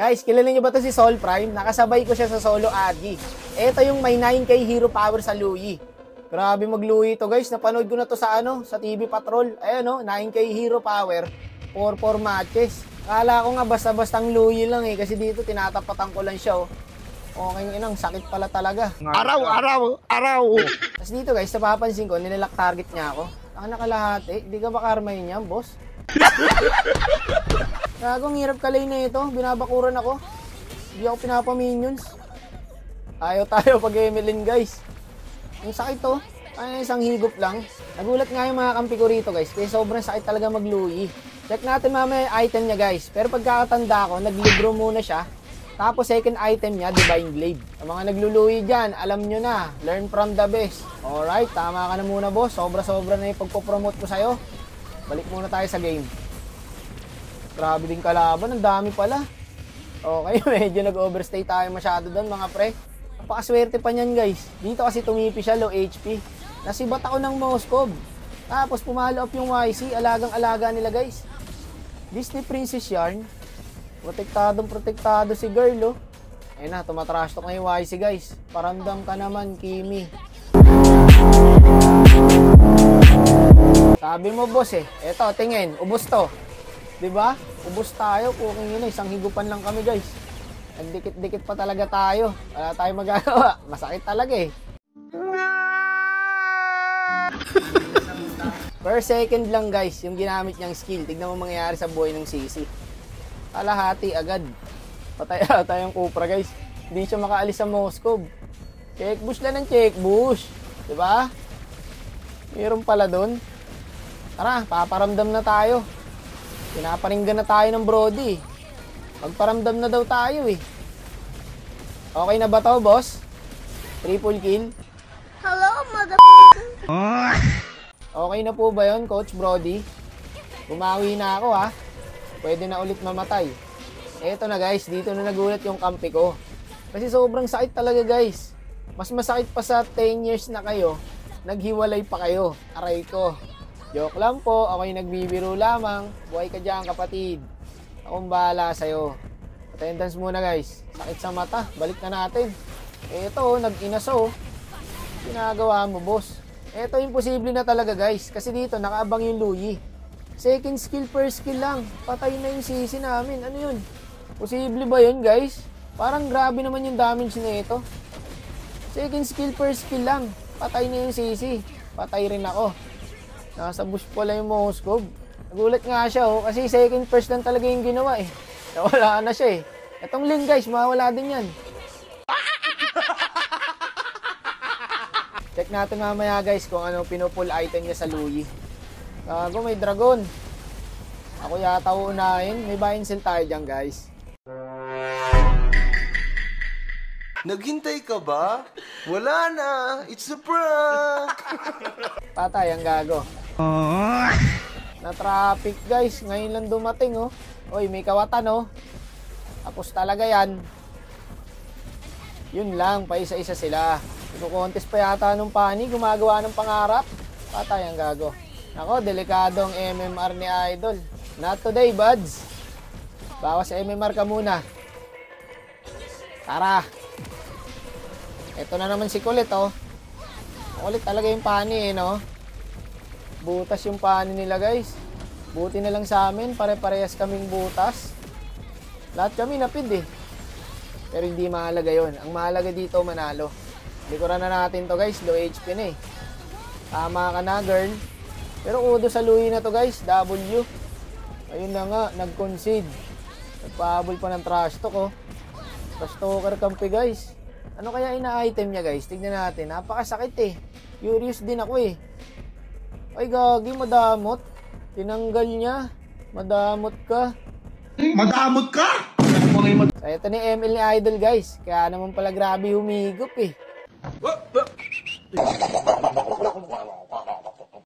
Guys, kilala niyo ba to si Sol Prime? Nakasabay ko siya sa solo Agi. Ito yung may 9k hero power sa Louie. Grabe mag-Louie to guys. Napanood ko na to sa sa TV Patrol. Ayan 9k hero power. 4 matches. Akala ko nga basta-bastang Louie lang kasi dito tinatapatan ko lang siya Okay inang, sakit pala talaga. Araw. Tapos dito guys, napapansin ko, nilalock target niya ako. Nakalahati. Di ka ba karmay niya, boss? Gagong hirap kalay na ito. Binabakuran ako. Hindi ako pinapaminions. Ayaw tayo pag-emelin guys. Ang sakit to. Ay, isang higop lang. Nagulat nga yung mga kampi ko rito guys. Kaya sobrang sakit talaga mag-Louie. Check natin mamaya yung item niya guys. Pero pagkakatanda ko, naglibro muna siya. Tapos second item niya, Divine Glaive. Ang mga naglu-Louie dyan, alam nyo na. Learn from the best. Alright, tama ka na muna boss. Sobra-sobra na yung pagpopromote ko sa'yo. Balik muna tayo sa game. Grabe din kalaban, ang dami pala. Okay, medyo nag-overstay tayo masyado doon mga pre. Napakaswerte pa niyan guys. Dito kasi tumipi siya, low HP. Nasibat ako ng Moskov. Tapos pumalo up yung YC, alagang-alaga nila guys. Disney Princess Yarn. Protektado si girl Ayun na, tumatrash talk na yung YC guys. Paramdam ka naman, Kimi. Sabi mo boss eto tingin, ubos to. Diba? Ubos tayo, kung isang higupan lang kami guys. Ang dikit-dikit pa talaga tayo. Wala tayong magagawa. Masakit talaga Per second lang guys yung ginamit niyang skill. Tignan mo mangyayari sa buhay ng Sisi. Kalahati agad. Patay ata yung Cupra guys. Hindi siya makaalis sa Moskov. Check bush lang ng check bush. Diba? Mayroon pala doon. Tara, paparamdam na tayo. Pinaparinggan na tayo ng Brody. Magparamdam na daw tayo Okay na ba to, boss? Triple kill. Hello, mother. Okay na po ba yon, Coach Brody? Bumawi na ako Pwede na ulit mamatay. Eto na guys, dito na nagulat yung kampi ko. Kasi sobrang sakit talaga guys. Mas masakit pa sa 10 years na kayo. Naghiwalay pa kayo. Aray ko. Joke lang po, ako'y nagbibiro lamang. Buhay ka dyan kapatid. Akong bahala sa'yo. Attendance muna guys. Sakit sa mata, balik na natin. Eto, nag-inaso. Ginagawa mo boss. Eto, imposible na talaga guys. Kasi dito, nakaabang yung Louie. Second skill, first skill lang. Patay na yung Sisi namin. Ano yun? Posible ba yun guys? Parang grabe naman yung damage na ito. Second skill, first skill lang. Patay na yung Sisi. Patay rin ako. Nasa bush pala yung Moskov. Nagulat nga siya kasi second first lang talaga yung ginawa Nawala na siya Itong Lin guys, mawala din yan. Check natin mamaya guys kung ano pinupull item niya sa Louie. Gago, may dragon. Ako yata uunahin. May buy and sell tayo dyan guys. Naghintay ka ba? Wala na. It's a prank. Patay ang gago. Na traffic guys. Ngayon lang dumating Oy, may kawatan Tapos talaga yan. Yun lang, paisa-isa sila. Ino-contest pa yata nung pani. Gumagawa ng pangarap. Patay ang gago. Ako, delikadong MMR ni Idol. Not today, buds. Bawas MMR ka muna. Tara. Ito na naman si Kulit, Kulit talaga yung pani, Butas yung pani nila, guys. Buti na lang sa amin. Pare-parehas kaming butas. Lahat kami napid, Pero hindi mahalaga yon. Ang mahalaga dito, manalo. Likuran na natin to, guys. Low HP na, Tama ka na, girl. Pero udo sa Louie na to guys, W. Ayun na nga, nag-concede. Nagpahabol pa ng trash talk Trash talker kampi guys. Ano kaya ina-item niya guys? Tignan natin, napakasakit Curious din ako Ay gagi, madamot. Tinanggal niya. Madamot ka. Madamot ka? So ito ni ML ni Idol guys. Kaya naman pala grabe humigop